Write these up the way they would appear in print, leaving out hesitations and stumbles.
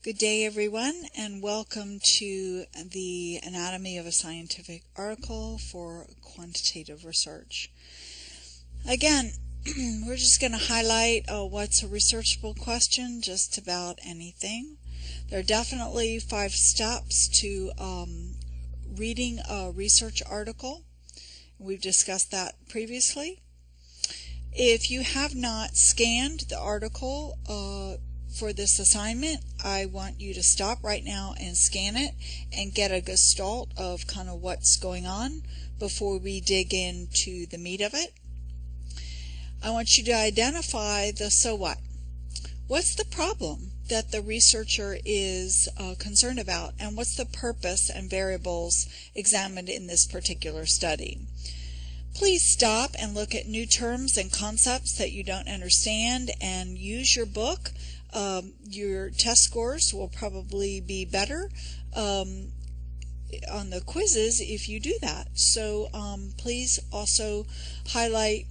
Good day, everyone, and welcome to the Anatomy of a Scientific Article for Quantitative Research. Again, we're just going to highlight what's a researchable question, just about anything. There are definitely 5 steps to reading a research article. We've discussed that previously. If you have not scanned the article for this assignment, I want you to stop right now and scan it and get a gestalt of kind of what's going on before we dig into the meat of it. I want you to identify the so what. What's the problem that the researcher is concerned about, and what's the purpose and variables examined in this particular study? Please stop and look at new terms and concepts that you don't understand and use your book. Your test scores will probably be better on the quizzes if you do that. So please also highlight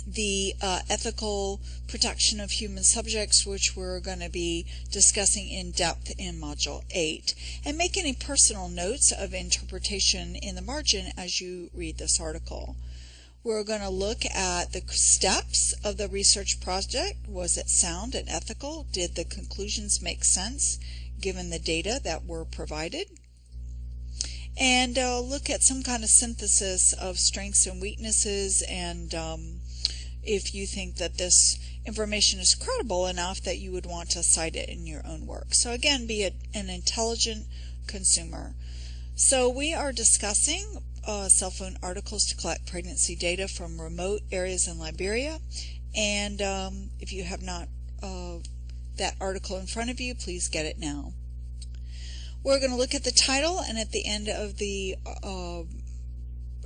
the ethical protection of human subjects, which we're going to be discussing in depth in Module 8. And make any personal notes of interpretation in the margin as you read this article. We're going to look at the steps of the research project. Was it sound and ethical? Did the conclusions make sense given the data that were provided? And look at some kind of synthesis of strengths and weaknesses, and if you think that this information is credible enough that you would want to cite it in your own work. So again, be an intelligent consumer. So we are discussing cell phone articles to collect pregnancy data from remote areas in Liberia, and if you have not that article in front of you, please get it now. We're going to look at the title, and at the end of the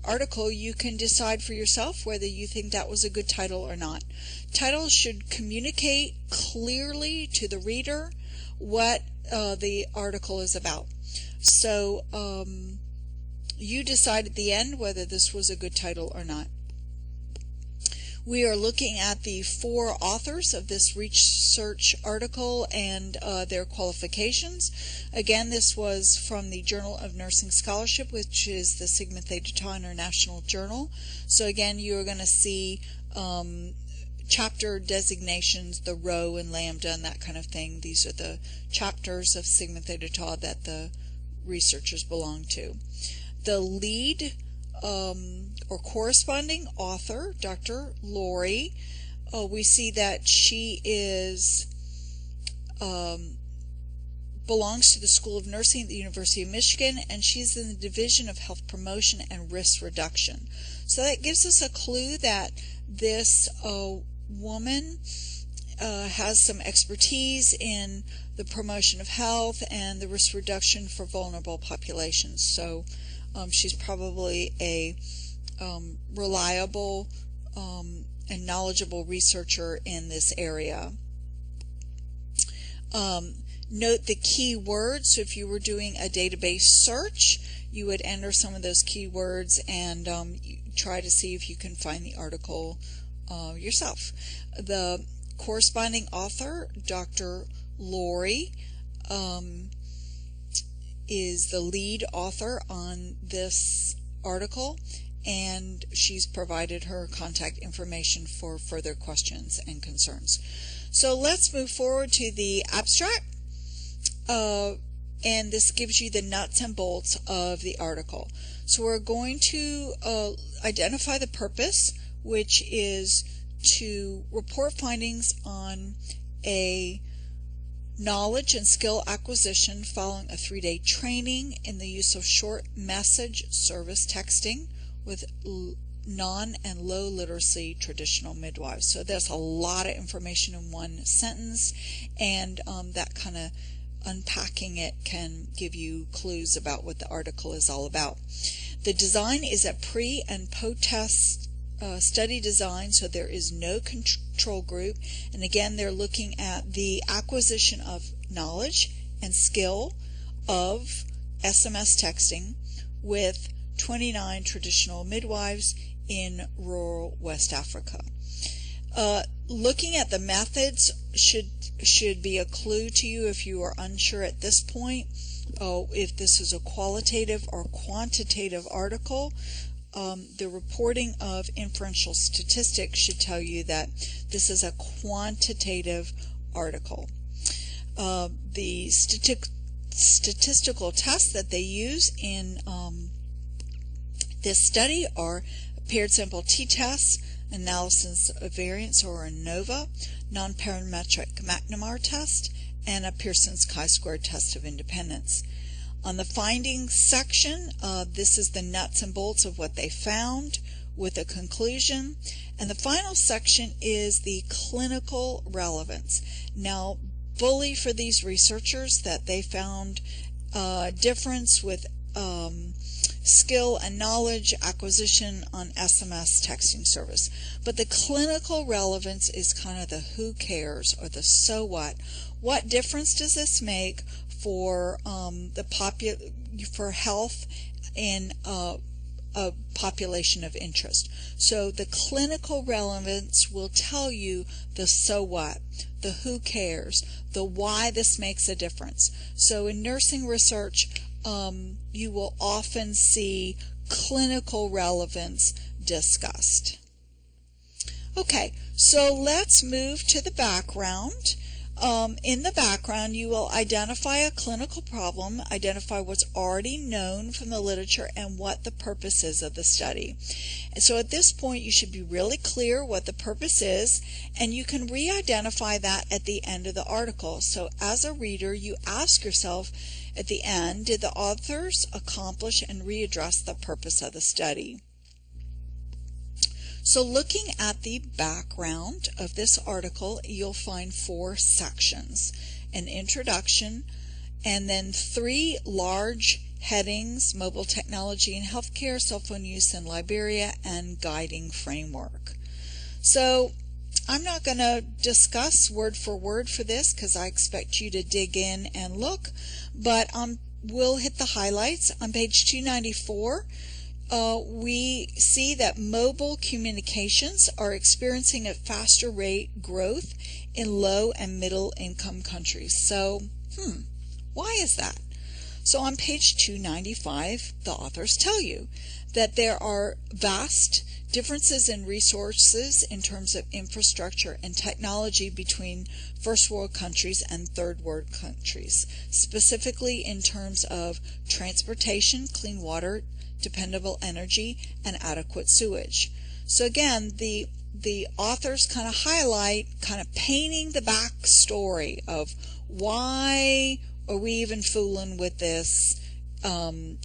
article you can decide for yourself whether you think that was a good title or not. Titles should communicate clearly to the reader what the article is about. So you decide at the end whether this was a good title or not. We are looking at the 4 authors of this research article and their qualifications. Again, this was from the Journal of Nursing Scholarship, which is the Sigma Theta Tau International Journal. So again, you are going to see chapter designations, the rho and lambda and that kind of thing. These are the chapters of Sigma Theta Tau that the researchers belong to. The lead or corresponding author, Dr. Lori, we see that she is belongs to the School of Nursing at the University of Michigan, and she's in the Division of Health Promotion and Risk Reduction. So that gives us a clue that this woman has some expertise in the promotion of health and the risk reduction for vulnerable populations. So she's probably a reliable and knowledgeable researcher in this area. Note the key words. So if you were doing a database search, you would enter some of those keywords and try to see if you can find the article yourself. The corresponding author, Dr. Lori, is the lead author on this article, and she's provided her contact information for further questions and concerns. So let's move forward to the abstract, and this gives you the nuts and bolts of the article. So we're going to identify the purpose, which is to report findings on a knowledge and skill acquisition following a 3-day training in the use of short message service texting with non and low literacy traditional midwives. So there's a lot of information in one sentence, and that kind of unpacking it can give you clues about what the article is all about. The design is a pre and post-test study design, so there is no control group, and again they're looking at the acquisition of knowledge and skill of SMS texting with 29 traditional midwives in rural West Africa. Looking at the methods should be a clue to you if you are unsure at this point. If this is a qualitative or quantitative article. The reporting of inferential statistics should tell you that this is a quantitative article. The statistical tests that they use in this study are paired sample t-tests, analysis of variance or ANOVA, nonparametric McNamara test, and a Pearson's chi-squared test of independence. On the findings section, this is the nuts and bolts of what they found with a conclusion. And the final section is the clinical relevance. Now, bully for these researchers that they found difference with skill and knowledge acquisition on SMS texting service. But the clinical relevance is kind of the who cares or the so what. What difference does this make for for health in a population of interest? So the clinical relevance will tell you the so what, the who cares, the why this makes a difference. So in nursing research, you will often see clinical relevance discussed. Okay, so let's move to the background. In the background, you will identify a clinical problem, identify what's already known from the literature, and what the purpose is of the study. And so at this point, you should be really clear what the purpose is, and you can re-identify that at the end of the article. So as a reader, you ask yourself at the end, did the authors accomplish and readdress the purpose of the study? So looking at the background of this article, you'll find 4 sections: an introduction, and then 3 large headings: mobile technology and healthcare, cell phone use in Liberia, and guiding framework. So I'm not going to discuss word for word for this because I expect you to dig in and look, but we'll hit the highlights. On page 294, we see that mobile communications are experiencing a faster rate growth in low and middle income countries. So, why is that? So on page 295, the authors tell you that there are vast differences in resources in terms of infrastructure and technology between first world countries and third world countries, specifically in terms of transportation, clean water, dependable energy, and adequate sewage. So again, the authors kind of highlight, kind of painting the backstory of why are we even fooling with this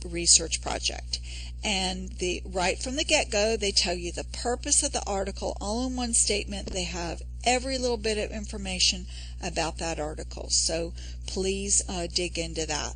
research project. And right from the get-go, they tell you the purpose of the article all in one statement. They have every little bit of information about that article. So please dig into that.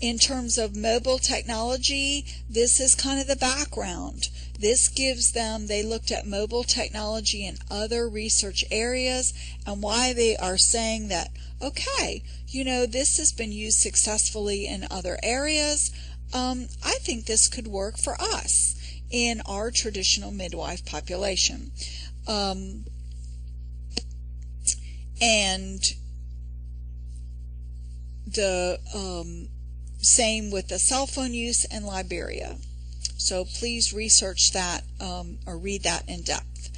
In terms of mobile technology, this is kind of the background. This gives them, they looked at mobile technology in other research areas and why they are saying that, okay, this has been used successfully in other areas. I think this could work for us in our traditional midwife population. And the same with the cell phone use in Liberia. So please research that or read that in depth.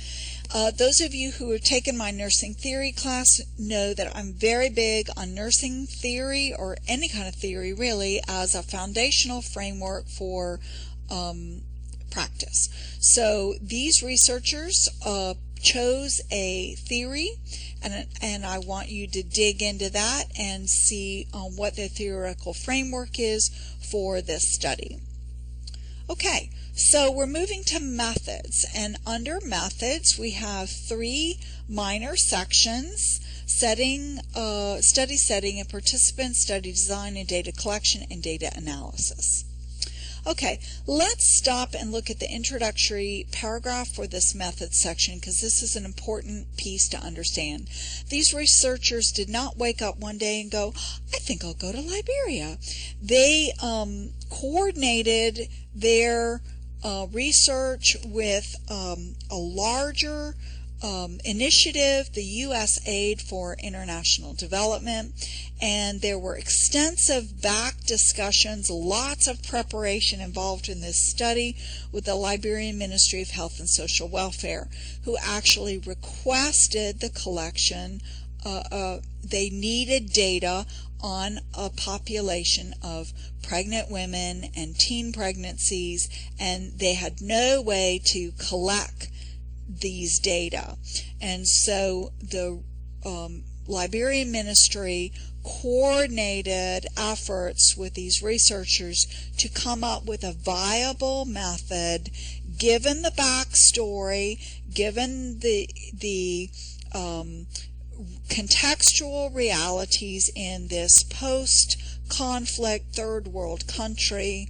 Those of you who have taken my nursing theory class know that I'm very big on nursing theory, or any kind of theory really, as a foundational framework for practice. So these researchers chose a theory, and I want you to dig into that and see what the theoretical framework is for this study. Okay, so we're moving to methods, and under methods we have 3 minor sections: study setting and participant, study design and data collection, and data analysis. Okay, let's stop and look at the introductory paragraph for this methods section, because this is an important piece to understand. These researchers did not wake up one day and go, I think I'll go to Liberia. They coordinated their research with a larger initiative, the U.S. Aid for International Development, and there were extensive back discussions, lots of preparation involved in this study with the Liberian Ministry of Health and Social Welfare, who actually requested the collection. They needed data on a population of pregnant women and teen pregnancies, and they had no way to collect these data. And so the Liberian ministry coordinated efforts with these researchers to come up with a viable method, given the backstory, given the contextual realities in this post-conflict third world country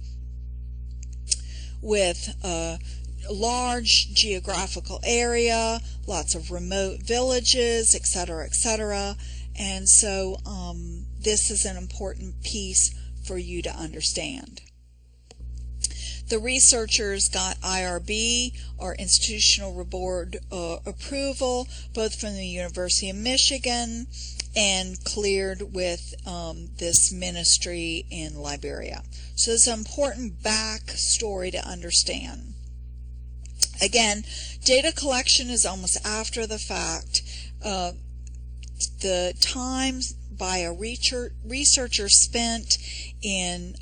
with a large geographical area, lots of remote villages, etc., etc. And so this is an important piece for you to understand. The researchers got IRB, or Institutional Board approval, both from the University of Michigan and cleared with this ministry in Liberia. So it's an important backstory to understand. Again, data collection is almost after the fact. The time by a researcher spent in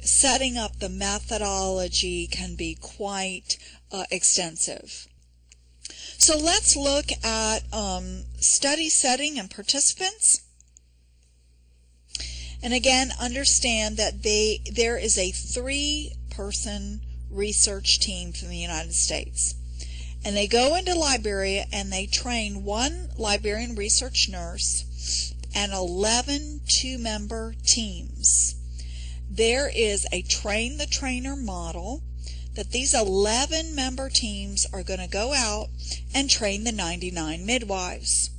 setting up the methodology can be quite extensive. So let's look at study setting and participants. And again, understand that there is a 3-person research team from the United States. And they go into Liberia and they train 1 Liberian research nurse and 11 2-member teams. There is a train-the-trainer model that these 11-member teams are going to go out and train the 99 midwives.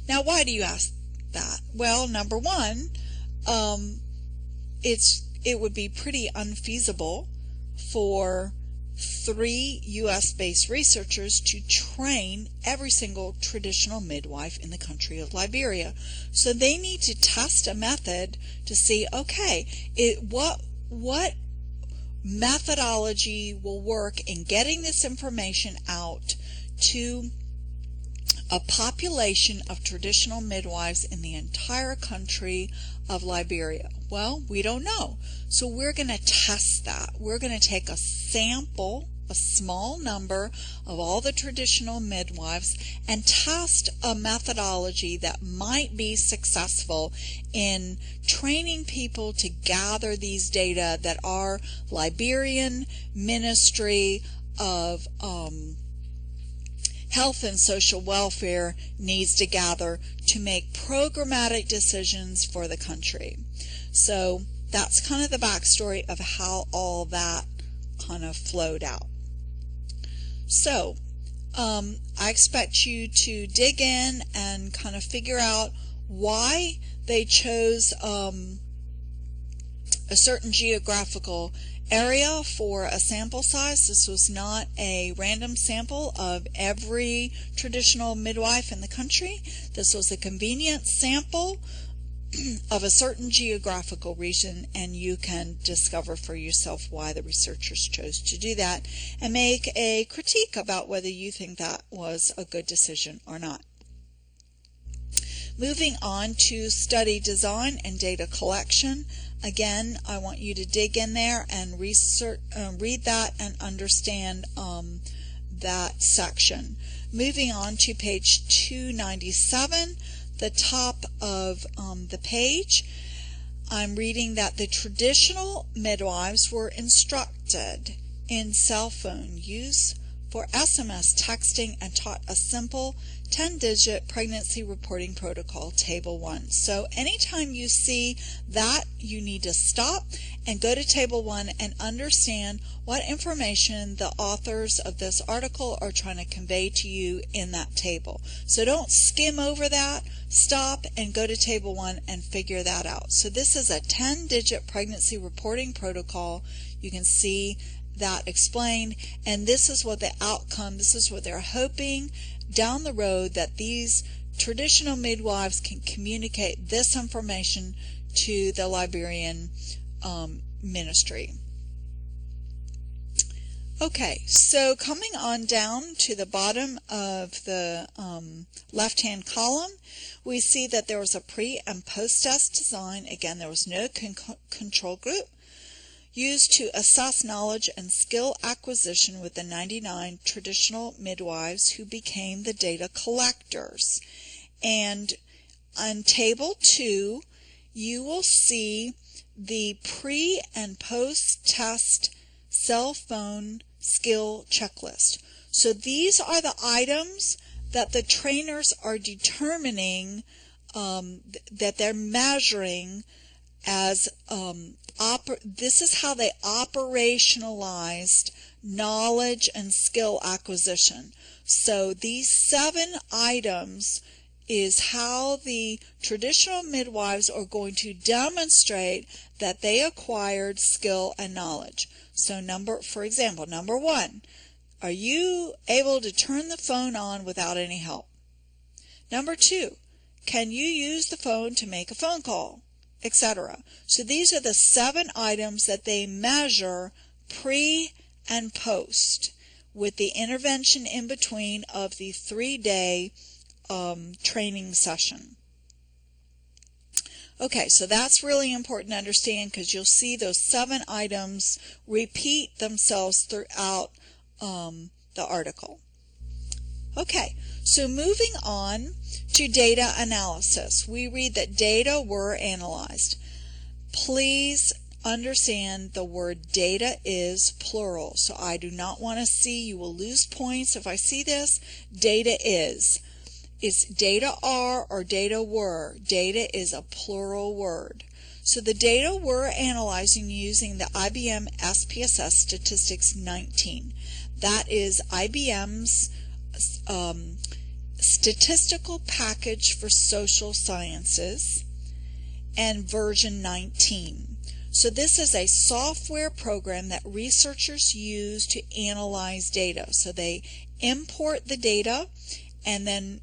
Now, why do you ask that? Well, number one, it would be pretty unfeasible for 3 U.S.-based researchers to train every single traditional midwife in the country of Liberia. So they need to test a method to see, okay, what methodology will work in getting this information out to a population of traditional midwives in the entire country of Liberia. Well, we don't know. So we're going to test that. We're going to take a sample, a small number of all the traditional midwives, and test a methodology that might be successful in training people to gather these data that our Liberian Ministry of Health and Social Welfare needs to gather to make programmatic decisions for the country. So that's kind of the backstory of how all that kind of flowed out. So I expect you to dig in and kind of figure out why they chose a certain geographical area for a sample size. This was not a random sample of every traditional midwife in the country. This was a convenient sample of a certain geographical region, and you can discover for yourself why the researchers chose to do that and make a critique about whether you think that was a good decision or not. Moving on to study design and data collection. Again, I want you to dig in there and read that and understand that section. Moving on to page 297, the top of the page, I'm reading that the traditional midwives were instructed in cell phone use for SMS texting and taught a simple 10-digit pregnancy reporting protocol, table 1. So anytime you see that, you need to stop and go to table 1 and understand what information the authors of this article are trying to convey to you in that table. So don't skim over that. Stop and go to table 1 and figure that out. So this is a 10-digit pregnancy reporting protocol. You can see that explained, and this is what the outcome, this is what they're hoping down the road, that these traditional midwives can communicate this information to the Liberian ministry. Okay, so coming on down to the bottom of the left-hand column, we see that there was a pre- and post-test design. Again, there was no control group used to assess knowledge and skill acquisition with the 99 traditional midwives who became the data collectors. And on Table 2, you will see the pre- and post-test cell phone skill checklist. So these are the items that the trainers are determining that they're measuring as this is how they operationalized knowledge and skill acquisition. So these 7 items is how the traditional midwives are going to demonstrate that they acquired skill and knowledge. So for example, number 1, are you able to turn the phone on without any help? Number 2, can you use the phone to make a phone call, etc.? So these are the 7 items that they measure pre and post, with the intervention in between of the 3-day training session. Okay, so that's really important to understand, because you'll see those 7 items repeat themselves throughout the article. Okay, so moving on to data analysis. We read that data were analyzed. Please understand the word data is plural, so I do not want to see, you will lose points if I see this, data is. It's data are or data were. Data is a plural word. So the data we're analyzing using the IBM SPSS Statistics 19. That is IBM's statistical package for social sciences, and version 19. So this is a software program that researchers use to analyze data. So they import the data and then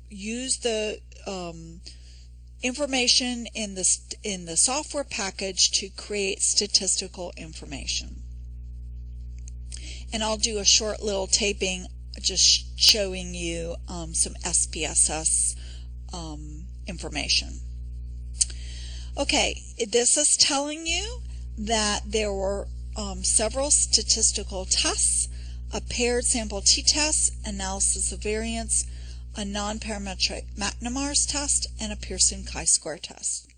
use the information in the software package to create statistical information. And I'll do a short little taping just showing you some SPSS information. Okay, this is telling you that there were several statistical tests: a paired sample t-test, analysis of variance, a nonparametric McNemar's test, and a Pearson chi-square test.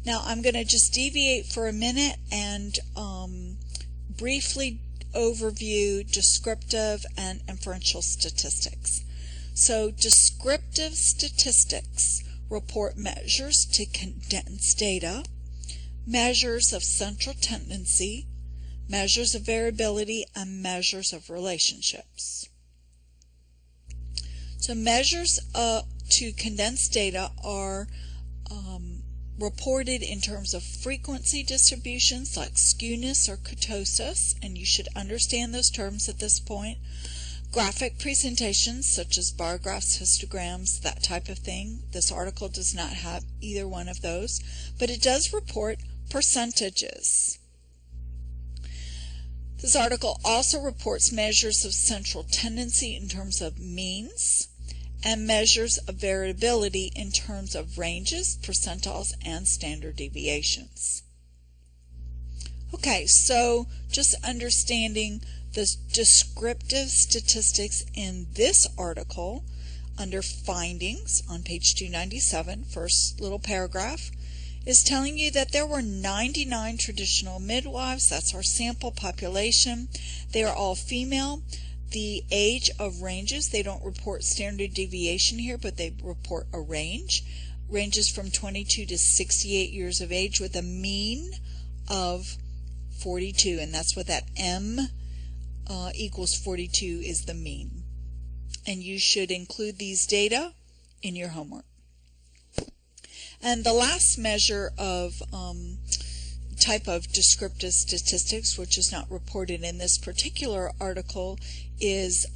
Now I'm going to just deviate for a minute and briefly overview descriptive and inferential statistics. So descriptive statistics report measures to condense data, measures of central tendency, measures of variability, and measures of relationships. So measures to condense data are reported in terms of frequency distributions like skewness or kurtosis, and you should understand those terms at this point. Graphic presentations such as bar graphs, histograms, that type of thing. This article does not have either one of those, but it does report percentages. This article also reports measures of central tendency in terms of means, and measures of variability in terms of ranges, percentiles, and standard deviations. Okay, so just understanding the descriptive statistics in this article under findings on page 297, first little paragraph, is telling you that there were 99 traditional midwives. That's our sample population. They are all female. The age of ranges, they don't report standard deviation here, but they report a range. Ranges from 22 to 68 years of age with a mean of 42, and that's what that M equals 42 is the mean. And you should include these data in your homework. And the last measure of type of descriptive statistics, which is not reported in this particular article, is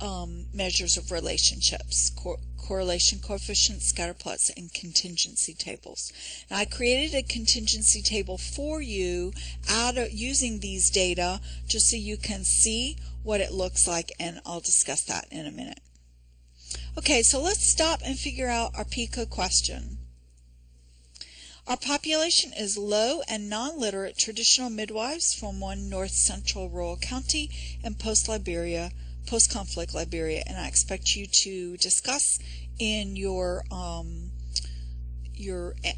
measures of relationships, correlation coefficients, scatter plots, and contingency tables. Now, I created a contingency table for you using these data just so you can see what it looks like, and I'll discuss that in a minute. Okay, so let's stop and figure out our PICOT question. Our population is low and non-literate traditional midwives from one north-central rural county in post-conflict Liberia, and I expect you to discuss in your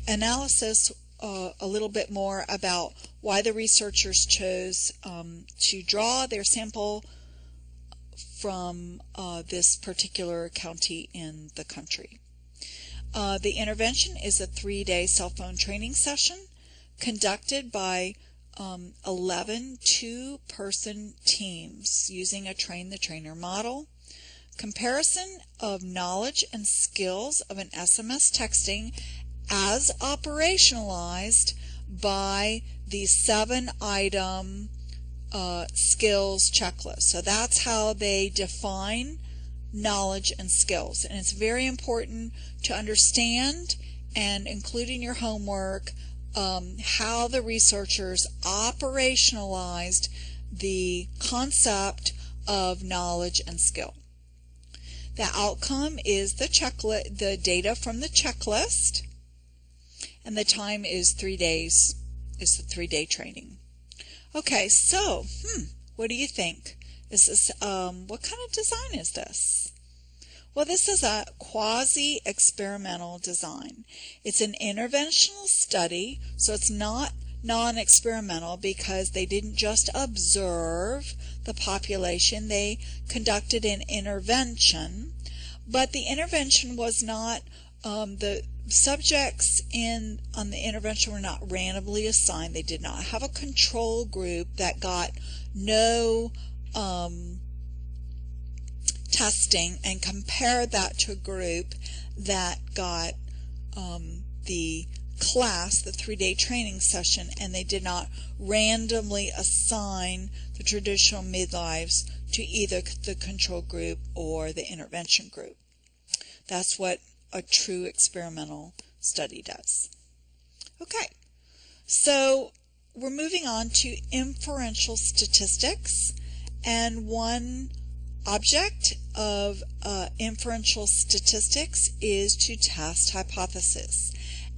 analysis a little bit more about why the researchers chose to draw their sample from this particular county in the country. The intervention is a 3-day cell phone training session conducted by 11 two-person teams using a train-the-trainer model. Comparison of knowledge and skills of an SMS texting as operationalized by the 7-item skills checklist. So that's how they define knowledge and skills, and it's very important to understand and include in your homework how the researchers operationalized the concept of knowledge and skill. The outcome is the data from the checklist, and the time is 3 days, is the 3-day training. Okay, so what do you think? Is this what kind of design is this? Well, this is a quasi-experimental design. It's an interventional study, so it's not non-experimental because they didn't just observe the population, they conducted an intervention, but the intervention was not, the subjects on the intervention were not randomly assigned. They did not have a control group that got no testing and compared that to a group that got the class, the 3-day training session, and they did not randomly assign the traditional midwives to either the control group or the intervention group. That's what a true experimental study does. Okay, so we're moving on to inferential statistics, and one object of inferential statistics is to test hypotheses,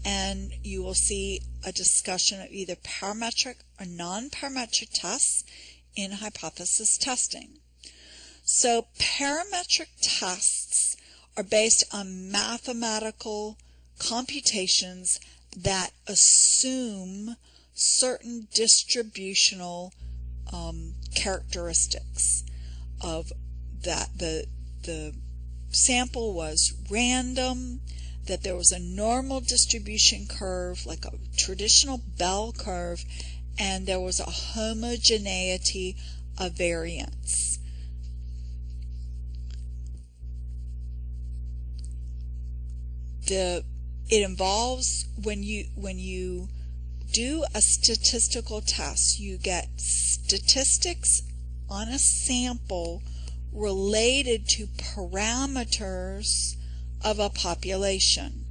and you will see a discussion of either parametric or non-parametric tests in hypothesis testing. So parametric tests are based on mathematical computations that assume certain distributional characteristics of that the sample was random, that there was a normal distribution curve like a traditional bell curve, and there was a homogeneity of variance. It involves, when you do a statistical test, you get statistics on a sample related to parameters of a population.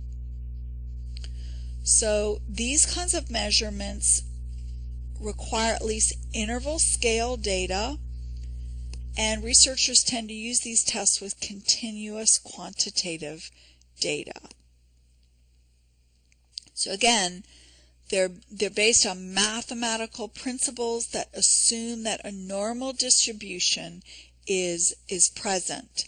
So these kinds of measurements require at least interval scale data, and researchers tend to use these tests with continuous quantitative data. So again, they're based on mathematical principles that assume that a normal distribution is present,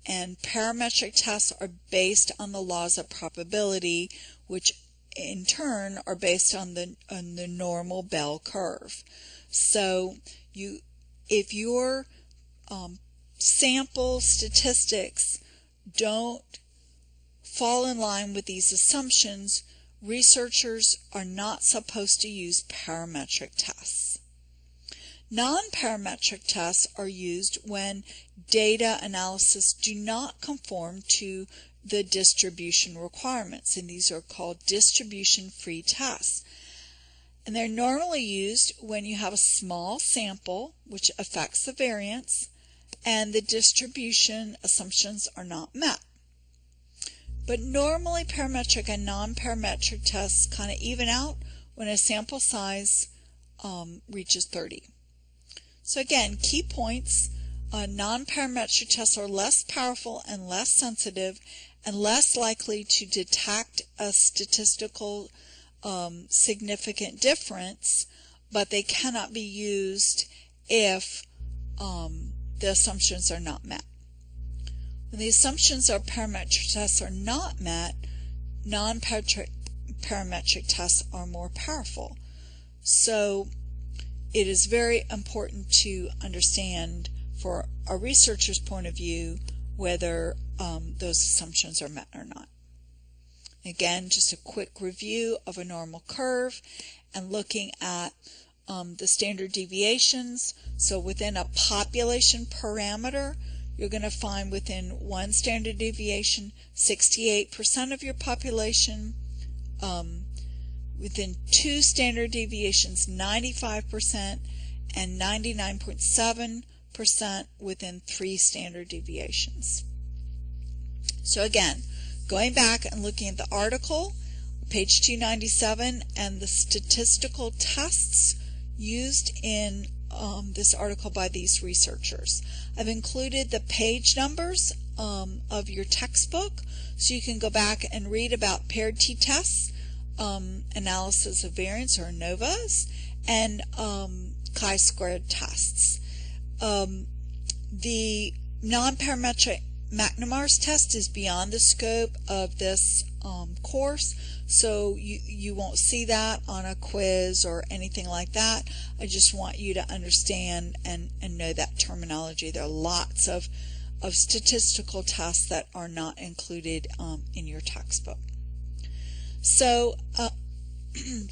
and parametric tests are based on the laws of probability, which in turn are based on the normal bell curve. So if your sample statistics don't fall in line with these assumptions, researchers are not supposed to use parametric tests. Non-parametric tests are used when data analysis do not conform to the distribution requirements, and these are called distribution-free tests. And they're normally used when you have a small sample, which affects the variance, and the distribution assumptions are not met. But normally parametric and non-parametric tests kind of even out when a sample size reaches 30. So again, key points: non-parametric tests are less powerful and less sensitive and less likely to detect a statistical significant difference, but they cannot be used if the assumptions are not met. When the assumptions of parametric tests are not met, non-parametric tests are more powerful. So it is very important to understand, for a researcher's point of view, whether those assumptions are met or not. Again, just a quick review of a normal curve and looking at the standard deviations. So within a population parameter, you're going to find within one standard deviation 68% of your population, within two standard deviations 95%, and 99.7% within three standard deviations. So again, going back and looking at the article, page 297, and the statistical tests used in this article by these researchers. I've included the page numbers of your textbook so you can go back and read about paired t-tests, analysis of variance or ANOVAs, and chi-squared tests. The non-parametric McNemar's test is beyond the scope of this course, so you won't see that on a quiz or anything like that. I just want you to understand and know that terminology. There are lots of statistical tests that are not included in your textbook. So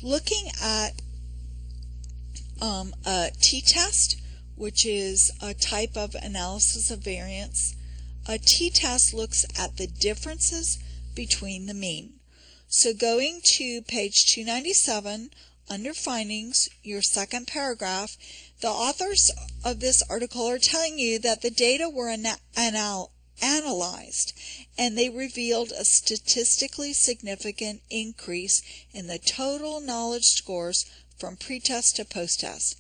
looking at a t-test, which is a type of analysis of variance, a t-test looks at the differences between the mean. So going to page 297, under findings, your second paragraph, the authors of this article are telling you that the data were analyzed and they revealed a statistically significant increase in the total knowledge scores from pretest to posttest.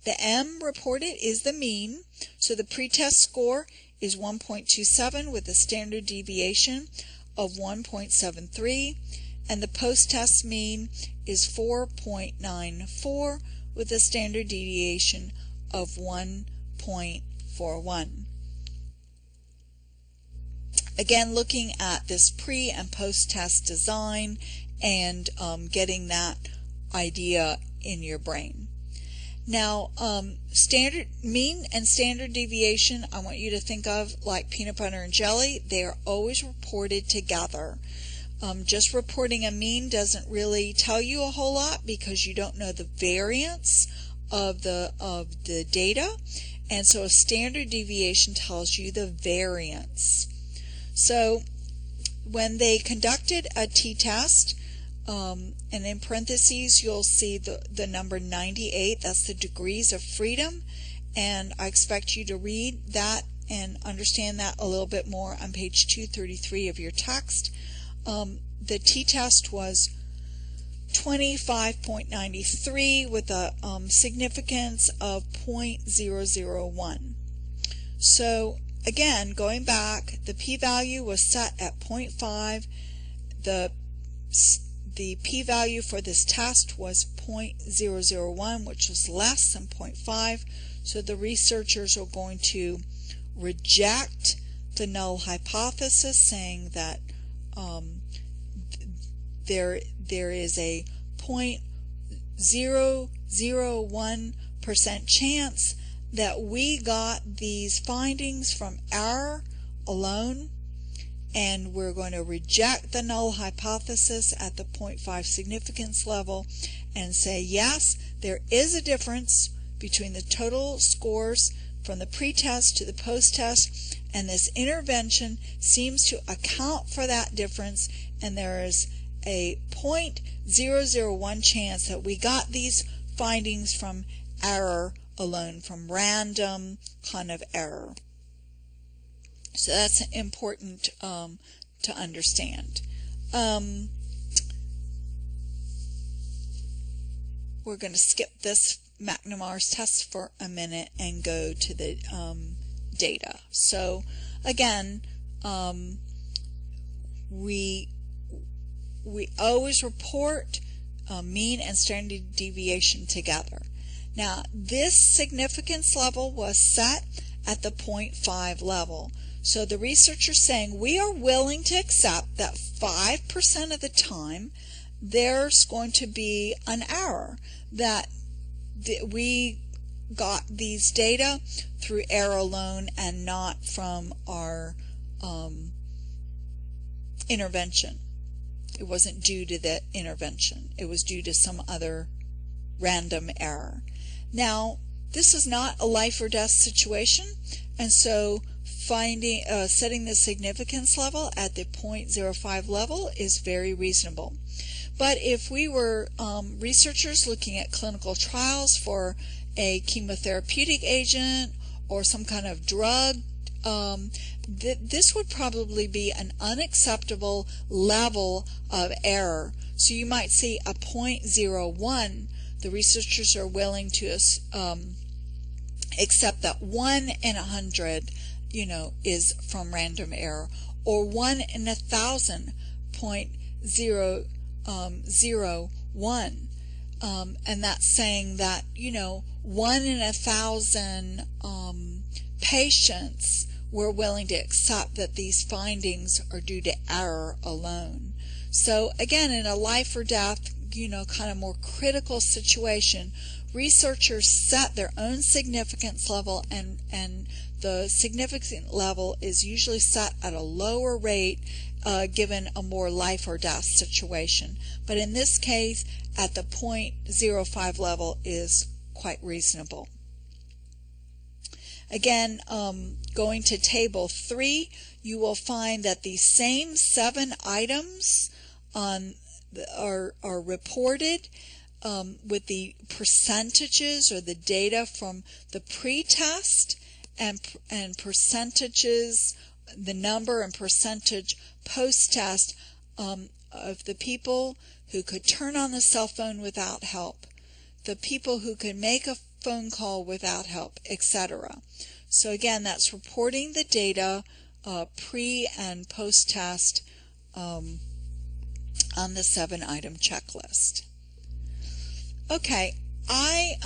The M reported is the mean, so the pretest score is 1.27 with a standard deviation of 1.73, and the post-test mean is 4.94 with a standard deviation of 1.41. Again, looking at this pre- and post-test design and getting that idea in your brain. Now, standard mean and standard deviation, I want you to think of like peanut butter and jelly. They are always reported together. Just reporting a mean doesn't really tell you a whole lot because you don't know the variance of the data, and so a standard deviation tells you the variance. So when they conducted a t-test, and in parentheses you'll see the number 98, that's the degrees of freedom, and I expect you to read that and understand that a little bit more on page 233 of your text. The t-test was 25.93 with a significance of 0.001. So again, going back, the p-value was set at 0.5. The p-value for this test was 0.001, which was less than 0.5. So the researchers are going to reject the null hypothesis, saying that there is a 0.001% chance that we got these findings from error alone, and we're going to reject the null hypothesis at the 0.5 significance level and say, yes, there is a difference between the total scores from the pretest to the post-test, and this intervention seems to account for that difference, and there is a 0.001 chance that we got these findings from error alone, from random kind of error. So that's important to understand. We're going to skip this McNemar's test for a minute and go to the data. So again, we always report mean and standard deviation together. Now, this significance level was set at the 0.5 level. So the researcher's saying we are willing to accept that 5% of the time there's going to be an error, that we got these data through error alone and not from our intervention. It wasn't due to the intervention. It was due to some other random error. Now, this is not a life or death situation, and so setting the significance level at the 0.05 level is very reasonable. But if we were researchers looking at clinical trials for a chemotherapeutic agent or some kind of drug, this would probably be an unacceptable level of error. So you might see a 0.01. The researchers are willing to accept that 1 in 100, is from random error, or 1 in 1,000, 0.001, and that's saying that 1 in 1,000 patients we're willing to accept that these findings are due to error alone. So again, in a life or death, kind of more critical situation, researchers set their own significance level, and the significance level is usually set at a lower rate given a more life or death situation. But in this case, at the 0.05 level is quite reasonable. Again, going to table 3, you will find that the same 7 items are reported with the percentages or the data from the pre-test and percentages, the number and percentage post-test of the people who could turn on the cell phone without help, the people who could make a phone call without help, etc. So again, that's reporting the data pre and post-test on the 7-item checklist. Okay, I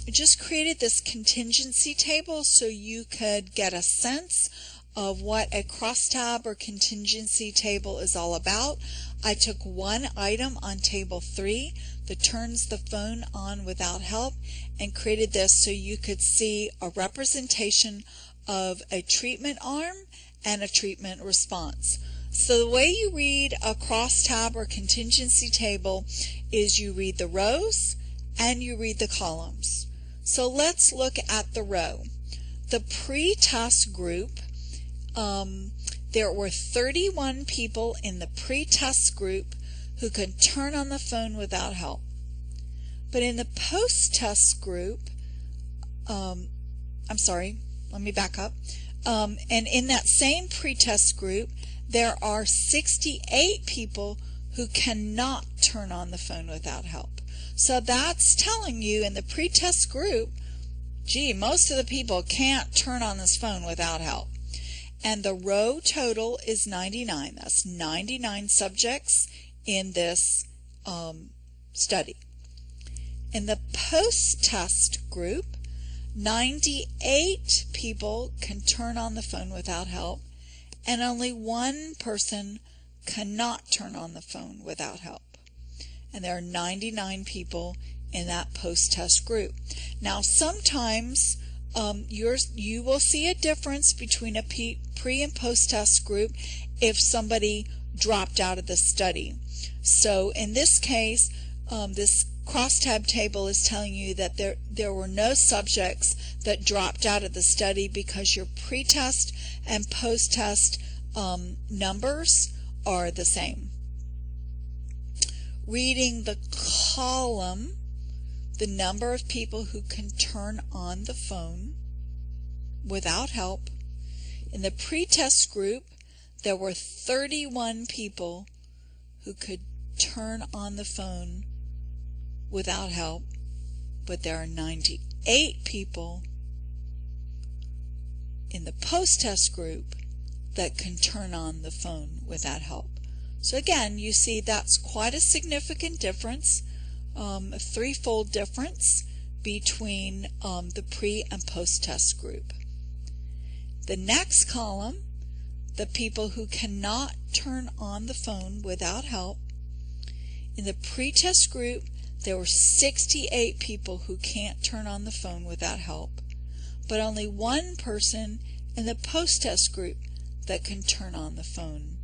just created this contingency table so you could get a sense of what a crosstab or contingency table is all about. I took one item on table 3 that turns the phone on without help and created this so you could see a representation of a treatment arm and a treatment response. So the way you read a crosstab or contingency table is you read the rows and you read the columns. So let's look at the row. The pre-test group, there were 31 people in the pre-test group who could turn on the phone without help. But in the post-test group, let me back up. And in that same pre-test group, there are 68 people who cannot turn on the phone without help. So that's telling you in the pre-test group, gee, most of the people can't turn on this phone without help. And the row total is 99. That's 99 subjects in this study. In the post-test group, 98 people can turn on the phone without help, and only 1 person cannot turn on the phone without help. And there are 99 people in that post-test group. Now, sometimes you will see a difference between a pre- and post-test group if somebody dropped out of the study. So in this case, this crosstab table is telling you that there were no subjects that dropped out of the study because your pre-test and post-test numbers are the same. reading the column, the number of people who can turn on the phone without help. In the pre-test group, there were 31 people who could turn on the phone without help, but there are 98 people in the post-test group that can turn on the phone without help. So again, you see that's quite a significant difference, a threefold difference between the pre and post-test group. The next column, the people who cannot turn on the phone without help. In the pre-test group, there were 68 people who can't turn on the phone without help, but only one person in the post-test group that can turn on the phone,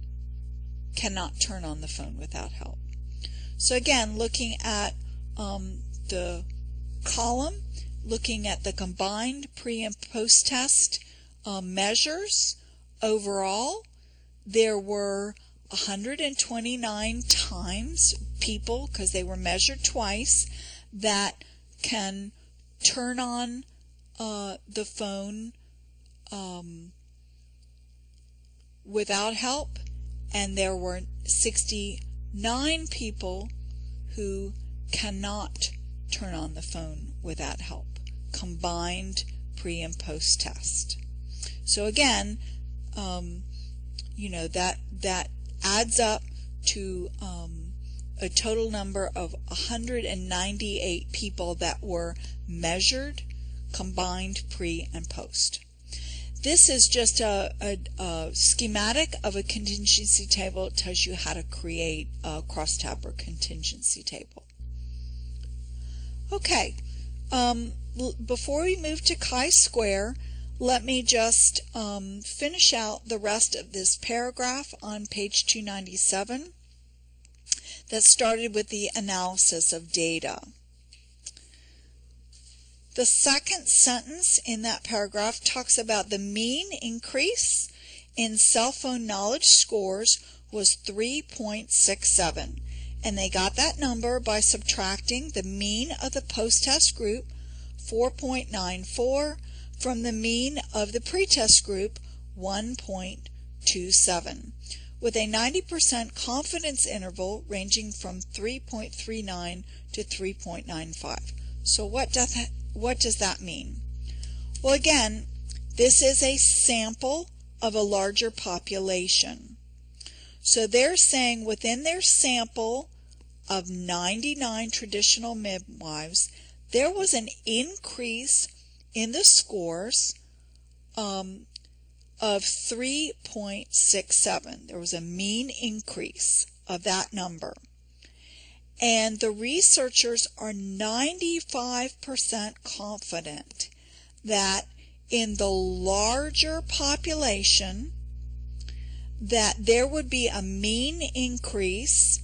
cannot turn on the phone without help. So again, looking at the column, looking at the combined pre and post-test measures, overall, there were 129 times people, because they were measured twice, that can turn on the phone without help, and there were 69 people who cannot turn on the phone without help, combined pre and post test. So again, that adds up to a total number of 198 people that were measured, combined pre and post. This is just a schematic of a contingency table. It tells you how to create a crosstab or contingency table. Okay, before we move to chi-square, let me just finish out the rest of this paragraph on page 297 that started with the analysis of data. The second sentence in that paragraph talks about the mean increase in cell phone knowledge scores was 3.67, and they got that number by subtracting the mean of the post-test group, 4.94, from the mean of the pre-test group, 1.27, with a 90% confidence interval ranging from 3.39 to 3.95. So what does that mean? Well, again, this is a sample of a larger population. So they're saying within their sample of 99 traditional midwives, there was an increase in the scores of 3.67. There was a mean increase of that number. And the researchers are 95% confident that in the larger population that there would be a mean increase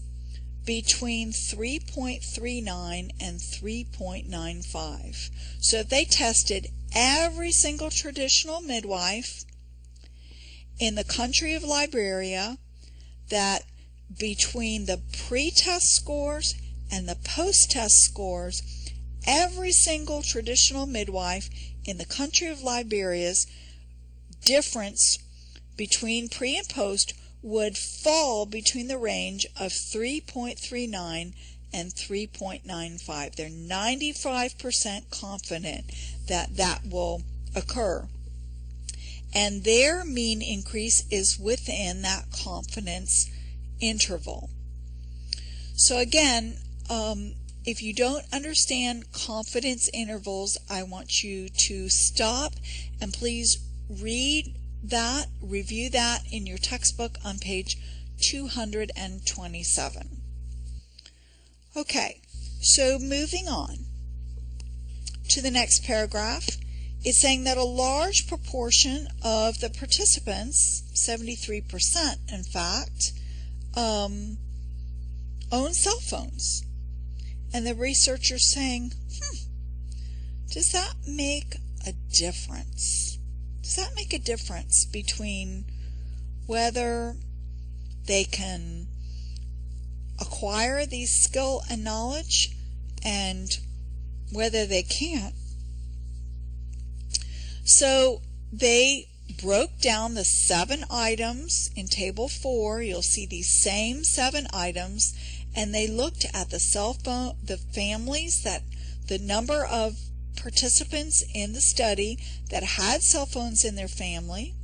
between 3.39 and 3.95. So if they tested every single traditional midwife in the country of Liberia, that between the pre-test scores and the post-test scores, every single traditional midwife in the country of Liberia's difference between pre and post would fall between the range of 3.39 and 3.95. They're 95% confident that that will occur. And their mean increase is within that confidence interval. So again, if you don't understand confidence intervals, I want you to stop and please read that, review that in your textbook on page 227. Okay, so moving on to the next paragraph, it's saying that a large proportion of the participants, 73% in fact, own cell phones. And the researcher's saying, does that make a difference? Does that make a difference between whether they can acquire acquire these skill and knowledge and whether they can't. So they broke down the 7 items in table 4. You'll see these same 7 items, and they looked at the cell phone, the families, that the number of participants in the study that had cell phones in their family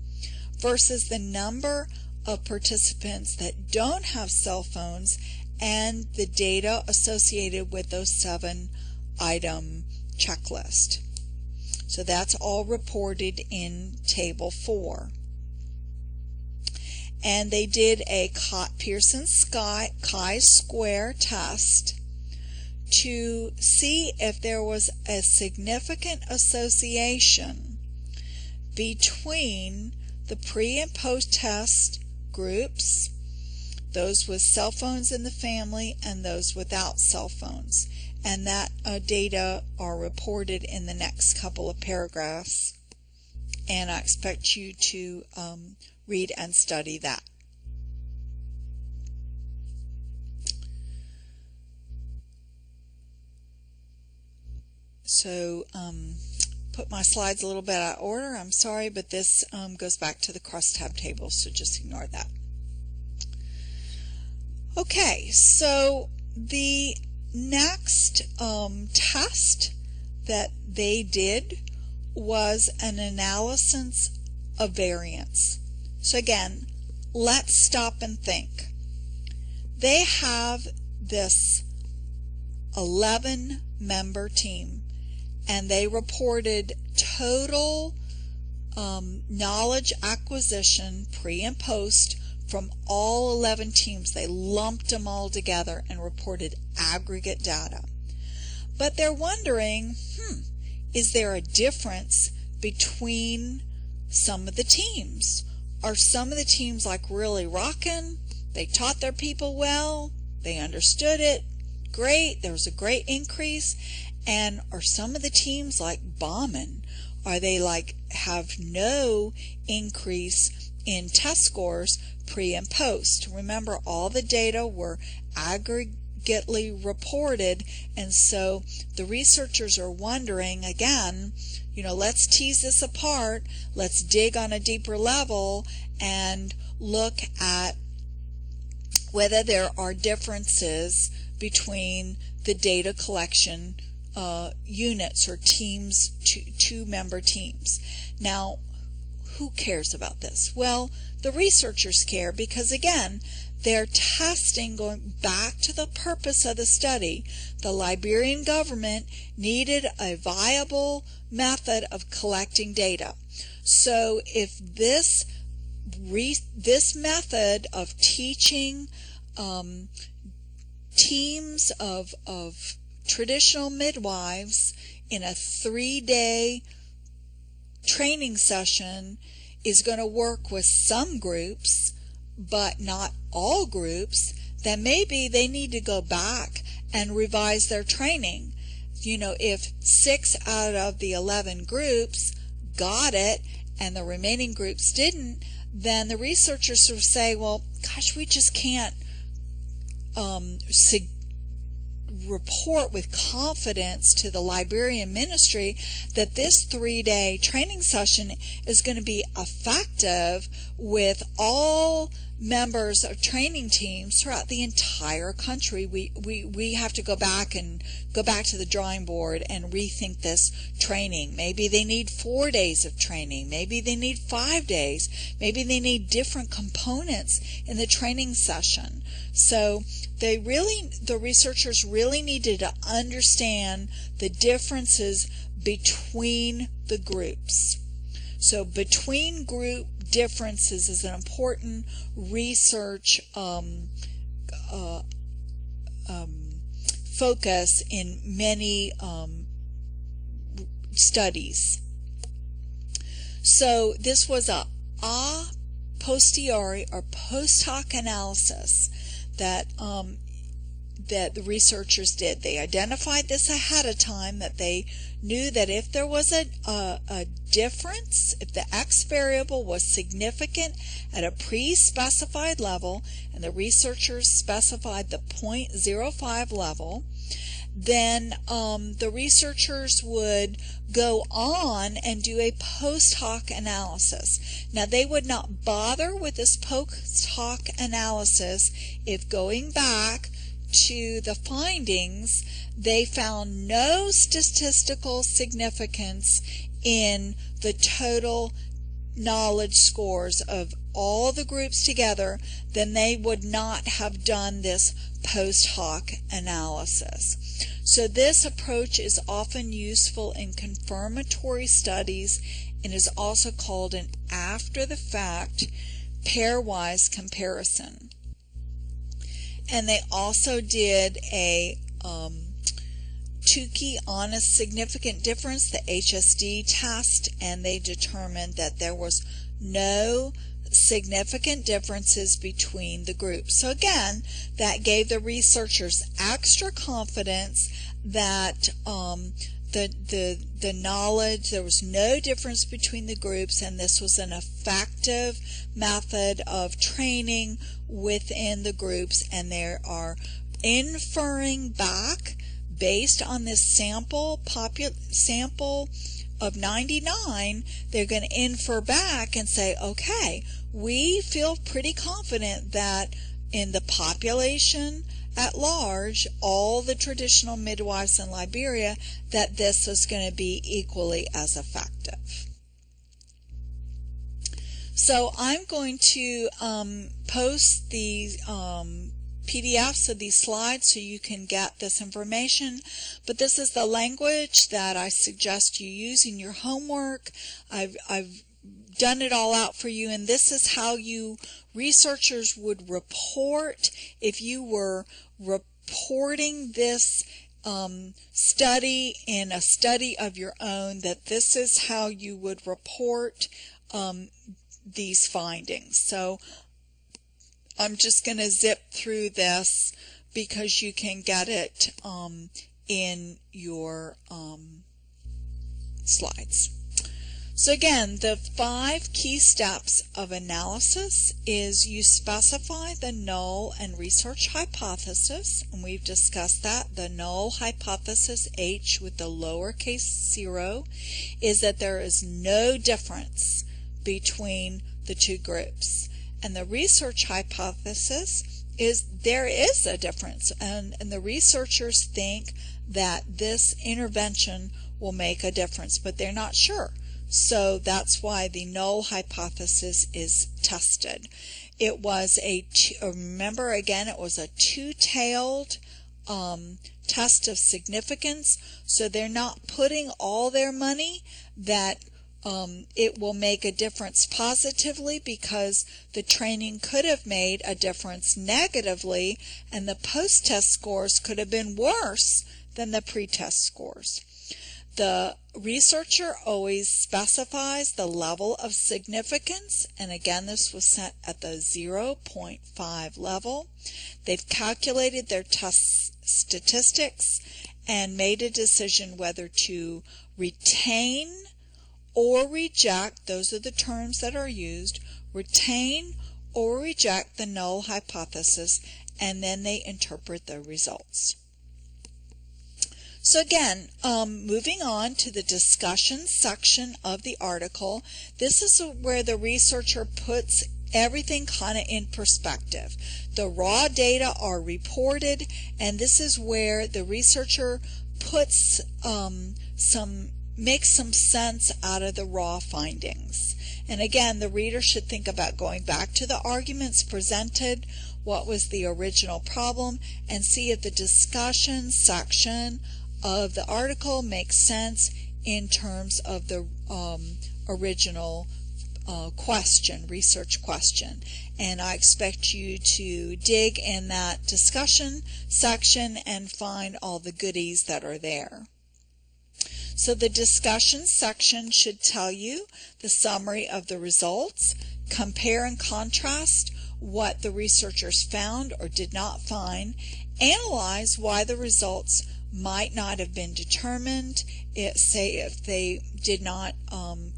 versus the number of participants that don't have cell phones, and the data associated with those 7 item checklist. So that's all reported in table 4. And they did a Pearson's chi-square test to see if there was a significant association between the pre and post test groups, those with cell phones in the family and those without cell phones. And that data are reported in the next couple of paragraphs, and I expect you to read and study that. So put my slides a little bit out of order. I'm sorry, but this goes back to the crosstab table, so just ignore that. Okay, so the next test that they did was an analysis of variance. So again, let's stop and think. They have this 11-member team, and they reported total knowledge acquisition pre and post from all 11 teams. They lumped them all together and reported aggregate data. But they're wondering, is there a difference between some of the teams? Are some of the teams like really rocking? They taught their people well, they understood it, great, there was a great increase. And are some of the teams like bombing? Are they like have no increase in test scores pre and post? Remember, all the data were aggregately reported, and so the researchers are wondering again, let's tease this apart, let's dig on a deeper level and look at whether there are differences between the data collection units or teams, two-member teams. Now, who cares about this? Well, the researchers care because, again, they're testing, going back to the purpose of the study. The Liberian government needed a viable method of collecting data. So if this method of teaching teams of traditional midwives in a 3-day training session is going to work with some groups but not all groups, then maybe they need to go back and revise their training. If 6 out of the 11 groups got it and the remaining groups didn't, then the researchers sort of say, well, gosh, we just can't report with confidence to the Liberian ministry that this 3-day training session is going to be effective with all members of training teams throughout the entire country. We have to go back to the drawing board and rethink this training. Maybe they need 4 days of training. Maybe they need 5 days. Maybe they need different components in the training session. So the researchers really needed to understand the differences between the groups. So between group differences is an important research focus in many studies. So this was a posteriori or post hoc analysis that that the researchers did. They identified this ahead of time, that they knew that if there was a difference, if the X variable was significant at a pre-specified level, and the researchers specified the 0.05 level, then the researchers would go on and do a post hoc analysis. Now, they would not bother with this post hoc analysis if, going back to the findings, they found no statistical significance in the total knowledge scores of all the groups together, then they would not have done this post hoc analysis. So this approach is often useful in confirmatory studies and is also called an after-the-fact pairwise comparison. And they also did a Tukey honest significant difference, the HSD test, and they determined that there was no significant differences between the groups. So again, that gave the researchers extra confidence that the knowledge, there was no difference between the groups, and this was an effective method of training within the groups, and they are inferring back based on this sample of 99, they're going to infer back and say, okay, we feel pretty confident that in the population at large, all the traditional midwives in Liberia, that this is going to be equally as effective. So I'm going to post the PDFs of these slides so you can get this information, but this is the language that I suggest you use in your homework. I've done it all out for you, and this is how you researchers would report if you were reporting this study in a study of your own, that this is how you would report these findings. So I'm just going to zip through this because you can get it in your slides. So again, the 5 key steps of analysis is you specify the null and research hypothesis, and we've discussed that. The null hypothesis, H with the lowercase 0, is that there is no difference between the two groups. And the research hypothesis is there is a difference, and the researchers think that this intervention will make a difference, but they're not sure. So that's why the null hypothesis is tested. It was remember again, it was a two-tailed test of significance, so they're not putting all their money that it will make a difference positively, because the training could have made a difference negatively, and the post-test scores could have been worse than the pre-test scores. The researcher always specifies the level of significance, and again this was set at the 0.5 level. They've calculated their test statistics and made a decision whether to retain or reject, those are the terms that are used, retain or reject the null hypothesis, and then they interpret the results. So again, moving on to the discussion section of the article, this is where the researcher puts everything kind of in perspective. The raw data are reported, and this is where the researcher puts makes some sense out of the raw findings. And again, the reader should think about going back to the arguments presented, what was the original problem, and see if the discussion section of the article makes sense in terms of the original research question. And I expect you to dig in that discussion section and find all the goodies that are there. So the discussion section should tell you the summary of the results, compare and contrast what the researchers found or did not find, analyze why the results might not have been determined, say if they did not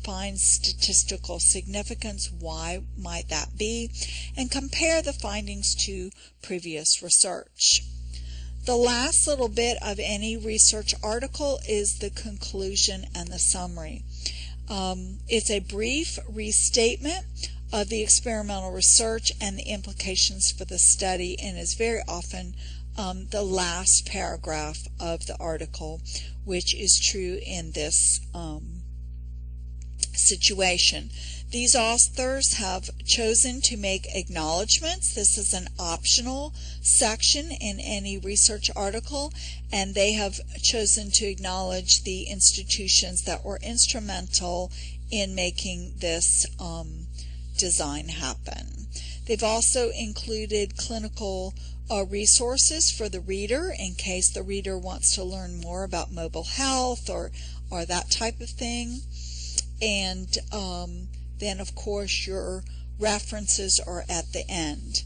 find statistical significance, why might that be, and compare the findings to previous research. The last little bit of any research article is the conclusion and the summary. It's a brief restatement of the experimental research and the implications for the study, and is very often the last paragraph of the article, which is true in this situation. These authors have chosen to make acknowledgments. This is an optional section in any research article, and they have chosen to acknowledge the institutions that were instrumental in making this design happen. They've also included clinical resources for the reader in case the reader wants to learn more about mobile health or that type of thing. And then of course your references are at the end.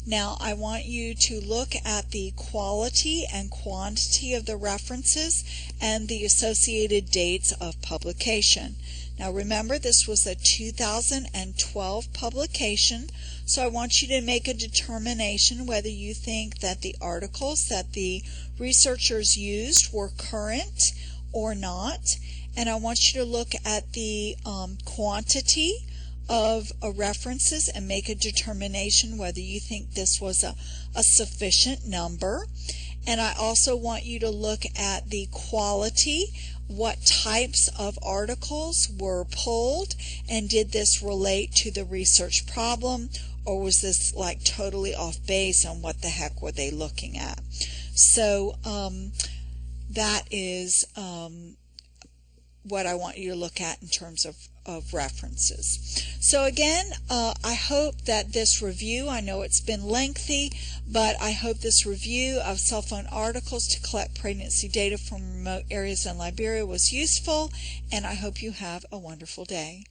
Now I want you to look at the quality and quantity of the references and the associated dates of publication. Now remember, this was a 2012 publication, so I want you to make a determination whether you think that the articles that the researchers used were current or not. And I want you to look at the quantity of references and make a determination whether you think this was a sufficient number. And I also want you to look at the quality, what types of articles were pulled, and did this relate to the research problem, or was this like totally off base, and what the heck were they looking at? So that is what I want you to look at in terms of references. So again, I hope that this review, I know it's been lengthy, but I hope this review of cell phone articles to collect pregnancy data from remote areas in Liberia was useful, and I hope you have a wonderful day.